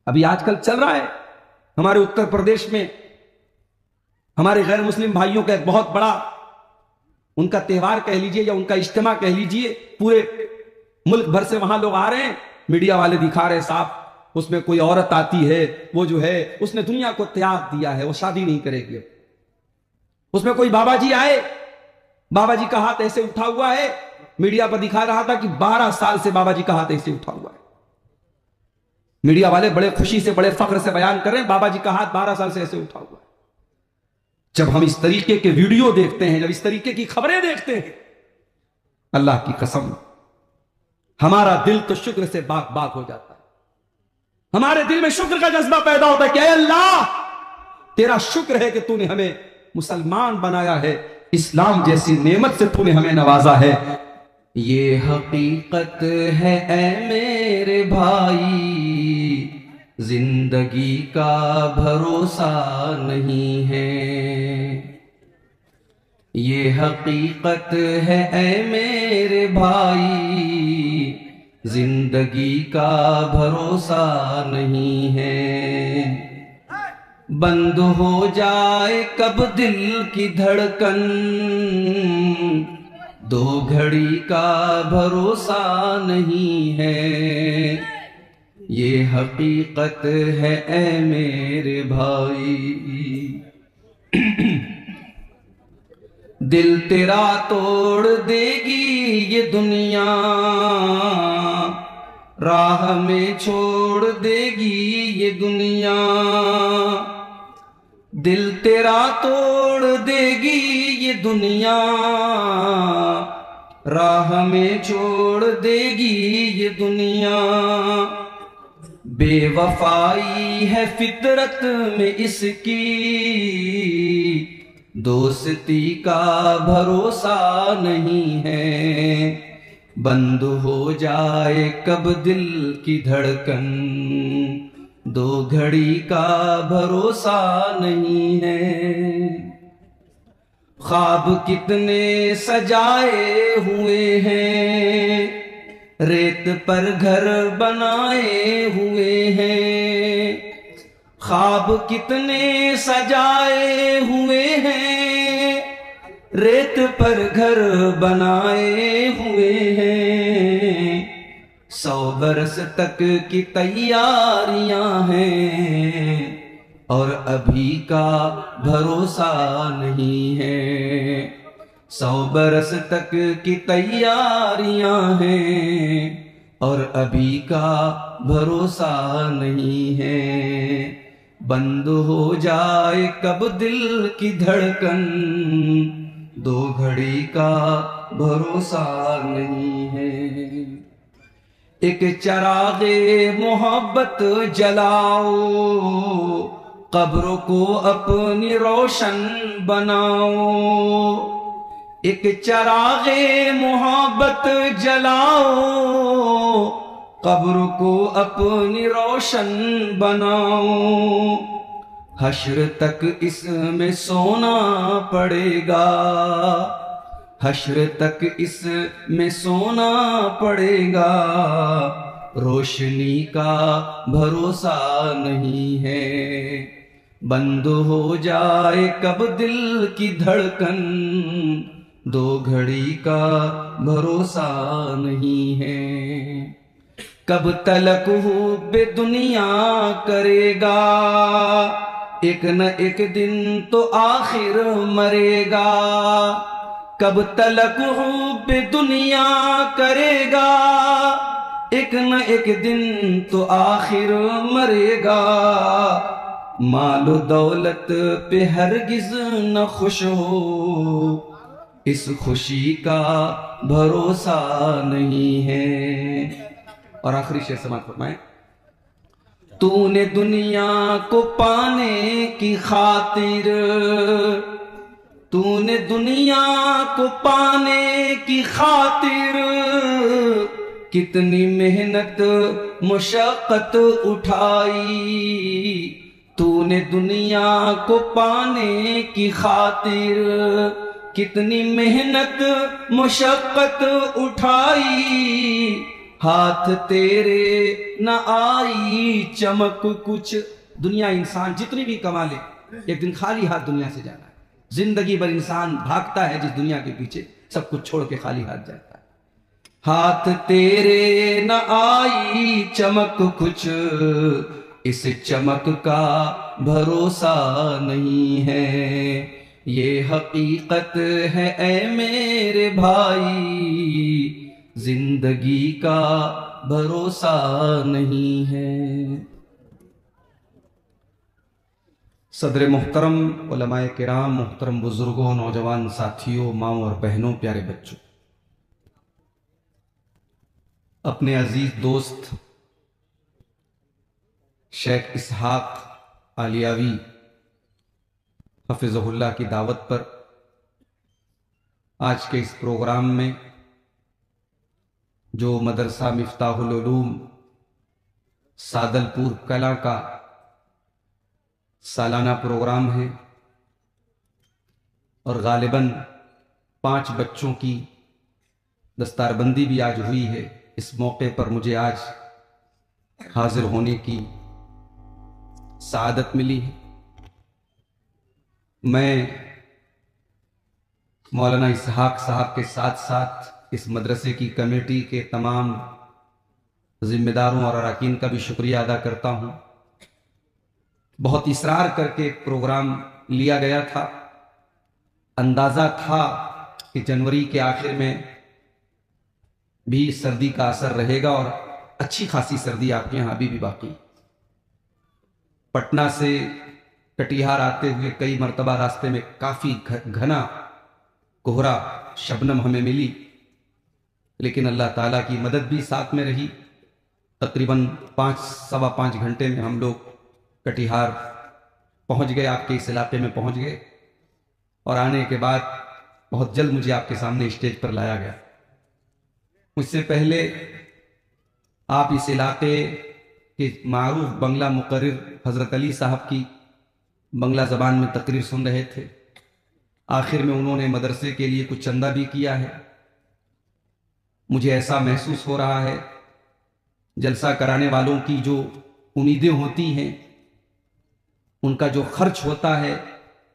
ابھی آج کل چل رہا ہے ہمارے اتر پردیش میں، ہمارے غیر مسلم بھائیوں کا ایک بہت بڑا ان کا تہوار کہہ لیجئے یا ان کا اجتماع کہہ لیجئے، پورے ملک بھر سے وہاں لوگ آ رہے ہیں، میڈیا والے دکھا رہے ہیں صاحب اس میں کوئی عورت آتی ہے، وہ جو ہے اس نے دنیا کو تیاگ دیا ہے، وہ شادی نہیں کرے گی۔ اس میں کوئی بابا جی آئے، بابا جی کا ہاتھ ایسے اٹھا ہوا ہے، میڈیا پر دکھا رہا تھا کہ 12 سال سے بابا جی کا ہاتھ ایسے اٹھا ہوا ہے۔ میڈیا والے بڑے خوشی سے بڑے فخر سے بیان کر رہے ہیں بابا جی کا ہاتھ 12 سال سے ایسے اٹھا ہوا ہے۔ جب ہم اس طریقے کے ویڈیو دیکھتے ہیں، جب اس طریقے کی خبریں دیکھتے ہیں، اللہ کی قسم ہمارا دل تو شکر سے باغ باغ ہو جاتا ہے، ہمارے دل میں شکر کا جذبہ پیدا ہوتا ہے کہ اے اللہ تیرا شکر ہے کہ تو نے ہمیں مسلمان بنایا ہے، اسلام جیسی نعمت سے تو نے ہمیں نوازا ہے۔ یہ حقیقت ہے اے میرے بھائی، زندگی کا بھروسہ نہیں ہے، یہ حقیقت ہے اے میرے بھائی، زندگی کا بھروسہ نہیں ہے، بند ہو جائے کب دل کی دھڑکن، دو گھڑی کا بھروسہ نہیں ہے، یہ حقیقت ہے اے میرے بھائی۔ دل تیرا توڑ دے گی یہ دنیا، راہ میں چھوڑ دے گی یہ دنیا، دل تیرا توڑ دے گی یہ دنیا، راہ میں چھوڑ دے گی یہ دنیا، بے وفائی ہے فطرت میں اس کی، دوستی کا بھروسہ نہیں ہے، بند ہو جائے کب دل کی دھڑکن، دو گھڑی کا بھروسہ نہیں ہے، خواب کتنے سجائے ہوئے ہیں، ریت پر گھر بنائے ہوئے ہیں، خواب کتنے سجائے ہوئے ہیں، ریت پر گھر بنائے ہوئے ہیں، 100 برس تک کی تیاریاں ہیں، اور ابھی کا بھروسہ نہیں ہے، 100 برس تک کی تیاریاں ہیں، اور ابھی کا بھروسہ نہیں ہے، بند ہو جائے کب دل کی دھڑکن، دو گھڑی کا بھروسہ نہیں ہے، ایک چراغ محبت جلاؤ، قبر کو اپنی روشن بناؤ، ایک چراغ محبت جلاؤ، قبر کو اپنی روشن بناؤ، حشر تک اس میں سونا پڑے گا، حشر تک اس میں سونا پڑے گا، روشنی کا بھروسہ نہیں ہے، بند ہو جائے کب دل کی دھڑکن، دو گھڑی کا بھروسہ نہیں ہے، کب تلک حب دنیا کرے گا، ایک نہ ایک دن تو آخر مرے گا، کب تلک حب دنیا کرے گا، ایک نہ ایک دن تو آخر مرے گا، مال و دولت پہ ہرگز نہ خوش ہو، اس خوشی کا بھروسہ نہیں ہے۔ اور آخری شعر سماعت فرمائیں، تو نے دنیا کو پانے کی خاطر، تو نے دنیا کو پانے کی خاطر کتنی محنت مشقت اٹھائی، تو نے دنیا کو پانے کی خاطر کتنی محنت مشقت اٹھائی، ہاتھ تیرے نہ آئی چمک کچھ. دنیا انسان جتنی بھی کما لے ایک دن خالی ہاتھ دنیا سے جانا ہے. زندگی بھر انسان بھاگتا ہے جس دنیا کے پیچھے, سب کچھ چھوڑ کے خالی ہاتھ جاتا ہے. ہاتھ تیرے نہ آئی چمک کچھ, اس چمک کا بھروسہ نہیں ہے. یہ حقیقت ہے اے میرے بھائی, زندگی کا بھروسہ نہیں ہے. صدر محترم, علماء کرام, محترم بزرگوں, نوجوان ساتھیوں, ماؤں اور بہنوں, پیارے بچوں, اپنے عزیز دوست شیخ اسحاق عالیاوی حفظہ اللہ کی دعوت پر آج کے اس پروگرام میں, جو مدرسہ مفتاح العلوم سادل پور کلاں کا سالانہ پروگرام ہے, اور غالباً 5 بچوں کی دستار بندی بھی آج ہوئی ہے. اس موقع پر مجھے آج حاضر ہونے کی سعادت ملی ہے. میں مولانا اسحاق صاحب کے ساتھ ساتھ اس مدرسے کی کمیٹی کے تمام ذمہ داروں اور اراکین کا بھی شکریہ ادا کرتا ہوں. بہت اصرار کر کے پروگرام لیا گیا تھا. اندازہ تھا کہ جنوری کے آخر میں بھی سردی کا اثر رہے گا, اور اچھی خاصی سردی آپ کے یہاں ابھی بھی باقی. پٹنہ سے کٹیہار آتے ہوئے کئی مرتبہ راستے میں کافی گھنا کوہرا شبنم ہمیں ملی, لیکن اللہ تعالیٰ کی مدد بھی ساتھ میں رہی. تقریباً 5-5.25 گھنٹے میں ہم لوگ کٹیہار پہنچ گئے, آپ کے اس علاقے میں پہنچ گئے, اور آنے کے بعد بہت جلد مجھے آپ کے سامنے اسٹیج پر لایا گیا. مجھ سے پہلے آپ اس علاقے کے معروف بنگلہ مقرر حضرت علی صاحب کی بنگلہ زبان میں تقریر سن رہے تھے. آخر میں انہوں نے مدرسے کے لیے کچھ چندہ بھی کیا ہے. مجھے ایسا محسوس ہو رہا ہے جلسہ کرانے والوں کی جو امیدیں ہوتی ہیں, ان کا جو خرچ ہوتا ہے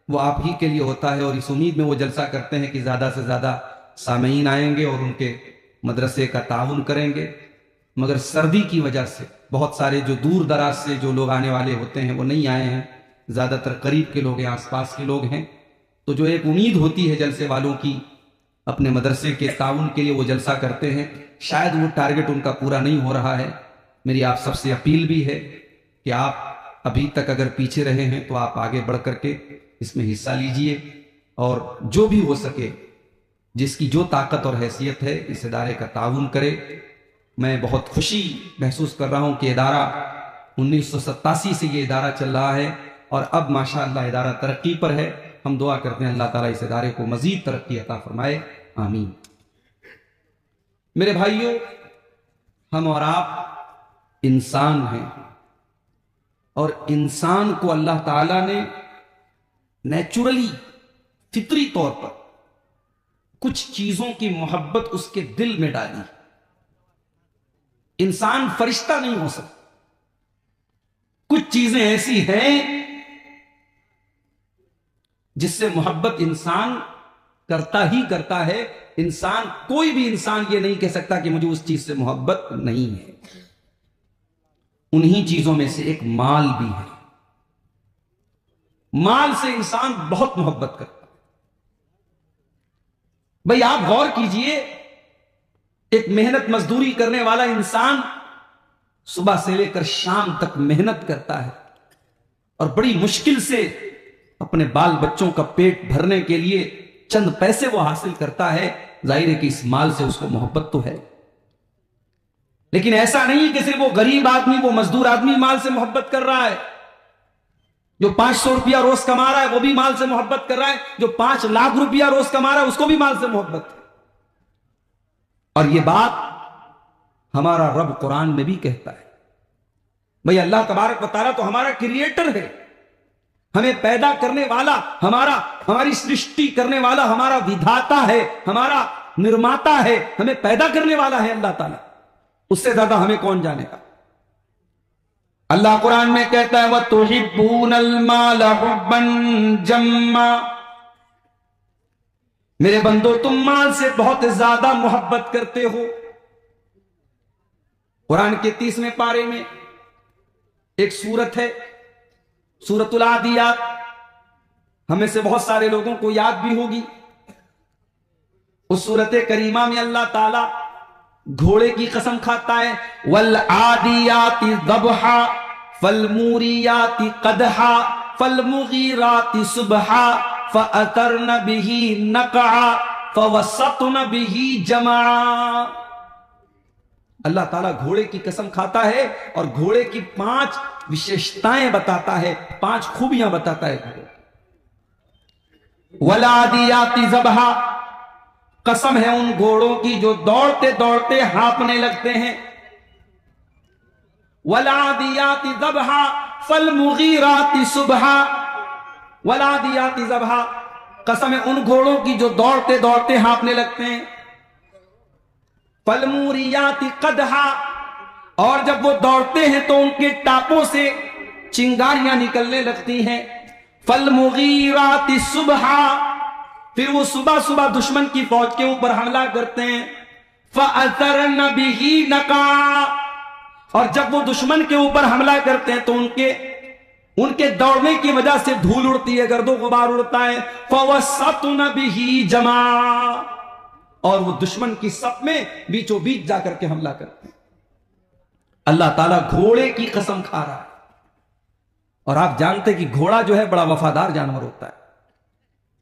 وہ آپ ہی کے لیے ہوتا ہے, اور اس امید میں وہ جلسہ کرتے ہیں کہ زیادہ سے زیادہ سامعین آئیں گے اور ان کے مدرسے کا تعاون کریں گے. مگر سردی کی وجہ سے بہت سارے جو دور دراز سے جو لوگ آنے والے ہوتے ہیں وہ نہیں آئے ہیں. زیادہ تر قریب کے لوگ ہیں, آس پاس کے لوگ ہیں. تو جو ایک امید ہوتی ہے جلسے والوں کی, اپنے مدرسے کے تعاون کے لیے وہ جلسہ کرتے ہیں, شاید وہ ٹارگٹ ان کا پورا نہیں ہو رہا ہے. میری آپ سب سے اپیل بھی ہے کہ آپ ابھی تک اگر پیچھے رہے ہیں تو آپ آگے بڑھ کر کے اس میں حصہ لیجئے, اور جو بھی ہو سکے, جس کی جو طاقت اور حیثیت ہے, اس ادارے کا تعاون کرے. میں بہت خوشی محسوس کر رہا ہوں کہ ادارہ 1987 سے یہ ادارہ چل رہا ہے, اور اب ماشاءاللہ ادارہ ترقی پر ہے. ہم دعا کرتے ہیں اللہ تعالیٰ اس ادارے کو مزید ترقی عطا فرمائے, آمین. میرے بھائیوں, ہم اور آپ انسان ہیں, اور انسان کو اللہ تعالیٰ نے نیچرلی, فطری طور پر کچھ چیزوں کی محبت اس کے دل میں ڈالی. انسان فرشتہ نہیں ہو سکتا. کچھ چیزیں ایسی ہیں جس سے محبت انسان کرتا ہی کرتا ہے. انسان, کوئی بھی انسان یہ نہیں کہہ سکتا کہ مجھے اس چیز سے محبت نہیں ہے. انہی چیزوں میں سے ایک مال بھی ہے. مال سے انسان بہت محبت کرتا ہے. بھئی آپ غور کیجئے, ایک محنت مزدوری کرنے والا انسان صبح سے لے کر شام تک محنت کرتا ہے, اور بڑی مشکل سے اپنے بال بچوں کا پیٹ بھرنے کے لیے چند پیسے وہ حاصل کرتا ہے. ظاہر ہے کہ اس مال سے اس کو محبت تو ہے, لیکن ایسا نہیں کہ صرف وہ غریب آدمی, وہ مزدور آدمی مال سے محبت کر رہا ہے. جو 500 روپیہ روز کما رہا ہے وہ بھی مال سے محبت کر رہا ہے. جو 5 لاکھ روپیہ روز کما رہا ہے اس کو بھی مال سے محبت ہے. اور یہ بات ہمارا رب قرآن میں بھی کہتا ہے. بھئی اللہ تبارک و تعالیٰ تو ہمارا کریٹر ہے, ہمیں پیدا کرنے والا, ہماری سرشٹی کرنے والا, ہمارا ودھاتا ہے, ہمارا نرماتا ہے, ہمیں پیدا کرنے والا ہے اللہ تعالیٰ. اس سے زیادہ ہمیں کون جانے گا؟ اللہ قرآن میں کہتا ہے وَتُحِبُّونَ الْمَالَ حُبًّا جَمًّا، میرے بندو تم مال سے بہت زیادہ محبت کرتے ہو۔ قرآن کے 30ویں پارے میں ایک سورت ہے سورۃ العادیات، ہمیں سے بہت سارے لوگوں کو یاد بھی ہوگی۔ اس سورت کریمہ میں اللہ تعالی گھوڑے کی قسم کھاتا ہے والعادیات ضبحا فالموریات قدحا فالمغیرات صبحا فأثرن به نقعا فوسطن به جمعا۔ اللہ تعالیٰ گھوڑے کی قسم کھاتا ہے اور گھوڑے کی 5 وشیشتائیں بتاتا ہے، 5 خوبیاں بتاتا ہے گھوڑے۔ والعادیات ضبحا، قسم ہے ان گھوڑوں کی جو دوڑتے دوڑتے ہانپنے لگتے ہیں۔ والعادیات ضبحا فالمغیرات صبحا، والعادیات ضبحا، قسم ہے ان گھوڑوں کی جو دوڑتے دوڑتے ہانپنے لگتے ہیں۔ فالموریات قدحا، اور جب وہ دوڑتے ہیں تو ان کے ٹاپوں سے چنگاریاں نکلنے لگتی ہیں۔ فالمغیرات صبحا، پھر وہ صبح صبح دشمن کی فوج کے اوپر حملہ کرتے ہیں۔ فأثرن به نقعا، اور جب وہ دشمن کے اوپر حملہ کرتے ہیں تو ان کے دوڑنے کی وجہ سے دھول اڑتی ہے، گرد و غبار اڑتا ہے۔ فوسطن به جمعا، اور وہ دشمن کی صف میں بیچوں بیچ جا کر کے حملہ کرتے ہیں۔ اللہ تعالیٰ گھوڑے کی قسم کھا رہا ہے، اور آپ جانتے کہ گھوڑا جو ہے بڑا وفادار جانور ہوتا ہے۔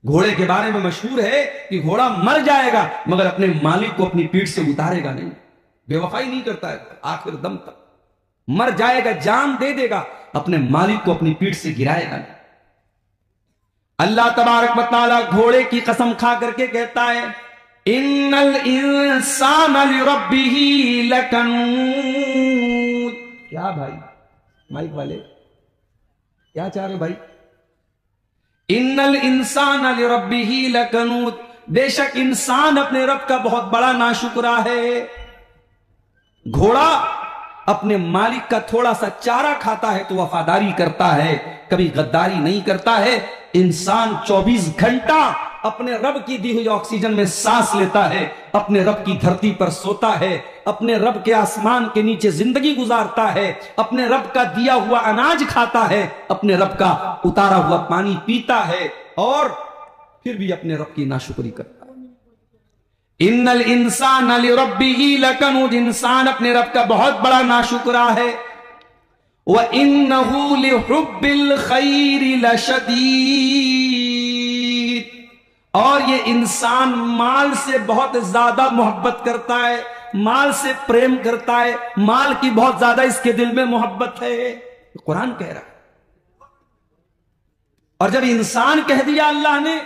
گھوڑے کے بارے میں مشہور ہے کہ گھوڑا مر جائے گا مگر اپنے مالک کو اپنی پیٹھ سے اتارے گا نہیں، بے وفائی نہیں کرتا ہے، آخر دم تک مر جائے گا، جان دے دے گا، اپنے مالک کو اپنی پیٹھ سے گرائے گا نہیں۔ اللہ تبارک و تعالیٰ گھوڑے کی قسم کھا کر کے کہتا ہے ان الانسان لربہ لکنود۔ کیا بھائی مائک والے کیا چاہ رہے بھائی؟ ان الانسان لربہ لکنود، بے شک انسان اپنے رب کا بہت بڑا ناشکرا ہے۔ گھوڑا اپنے مالک کا تھوڑا سا چارہ کھاتا ہے تو وفاداری کرتا ہے، کبھی غداری نہیں کرتا ہے۔ انسان 24 گھنٹہ اپنے رب کی دی ہوئی آکسیجن میں سانس لیتا ہے، اپنے رب کی دھرتی پر سوتا ہے، اپنے رب کے آسمان کے نیچے زندگی گزارتا ہے، اپنے رب کا دیا ہوا اناج کھاتا ہے، اپنے رب کا اتارا ہوا پانی پیتا ہے، اور پھر بھی اپنے رب کی ناشکری کرتا ہے۔ ان الانسان لربہ لکنود، انسان اپنے رب کا بہت بڑا ناشکرا ہے۔ وَإِنَّهُ لِحُبِّ الْخَيْرِ لَشَدِيدٌ، اور یہ انسان مال سے بہت زیادہ محبت کرتا ہے، مال سے پریم کرتا ہے، مال کی بہت زیادہ اس کے دل میں محبت ہے، قرآن کہہ رہا ہے۔ اور جب انسان کہہ دیا اللہ نے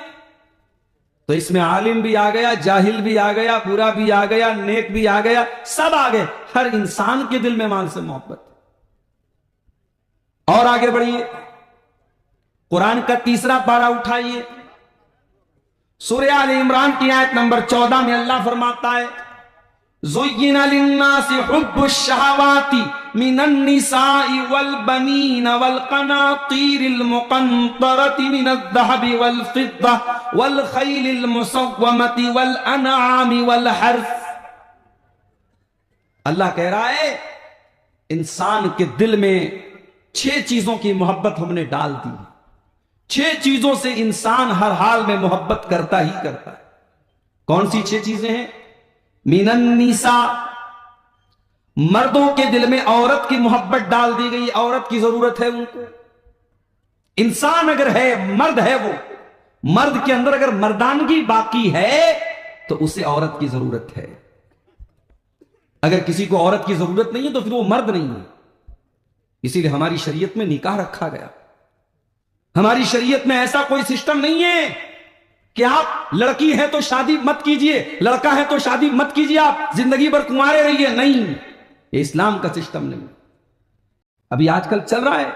تو اس میں عالم بھی آ گیا، جاہل بھی آ گیا، برا بھی آ گیا، نیک بھی آ گیا، سب آ گئے، ہر انسان کے دل میں مال سے محبت ہے۔ اور آگے بڑھیے، قرآن کا 3 پارہ اٹھائیے، سورہ آل عمران کی آیت نمبر 14 میں اللہ فرماتا ہے زُيِّنَ لِلنَّاسِ حُبُّ الشَّهَوَاتِ مِنَ النِّسَاءِ وَالْبَنِينَ وَالْقَنَاطِيرِ الْمُقَنطَرَةِ مِنَ الذَّهَبِ وَالْفِضَّةِ وَالْخَيْلِ الْمُسَوَّمَةِ وَالْأَنْعَامِ وَالْحَرْثِ۔ اللہ کہہ رہا ہے انسان کے دل میں 6 چیزوں کی محبت ہم نے ڈال دی، 6 چیزوں سے انسان ہر حال میں محبت کرتا ہی کرتا ہے۔ کون سی 6 چیزیں ہیں؟ من النساء، مردوں کے دل میں عورت کی محبت ڈال دی گئی، عورت کی ضرورت ہے ان کو۔ انسان اگر ہے، مرد ہے، وہ مرد کے اندر اگر مردانگی باقی ہے تو اسے عورت کی ضرورت ہے۔ اگر کسی کو عورت کی ضرورت نہیں ہے تو پھر وہ مرد نہیں ہے۔ اسی لیے ہماری شریعت میں نکاح رکھا گیا۔ ہماری شریعت میں ایسا کوئی سسٹم نہیں ہے کہ آپ لڑکی ہے تو شادی مت کیجئے، لڑکا ہے تو شادی مت کیجئے، آپ زندگی بھر کنوارے رہیے، نہیں، یہ اسلام کا سسٹم نہیں۔ ابھی آج کل چل رہا ہے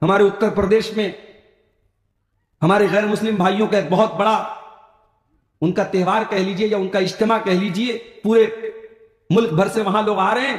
ہمارے اتر پردیش میں، ہمارے غیر مسلم بھائیوں کا ایک بہت بڑا ان کا تہوار کہہ لیجئے یا ان کا اجتماع کہہ لیجئے، پورے ملک بھر سے وہاں لوگ آ رہے ہیں،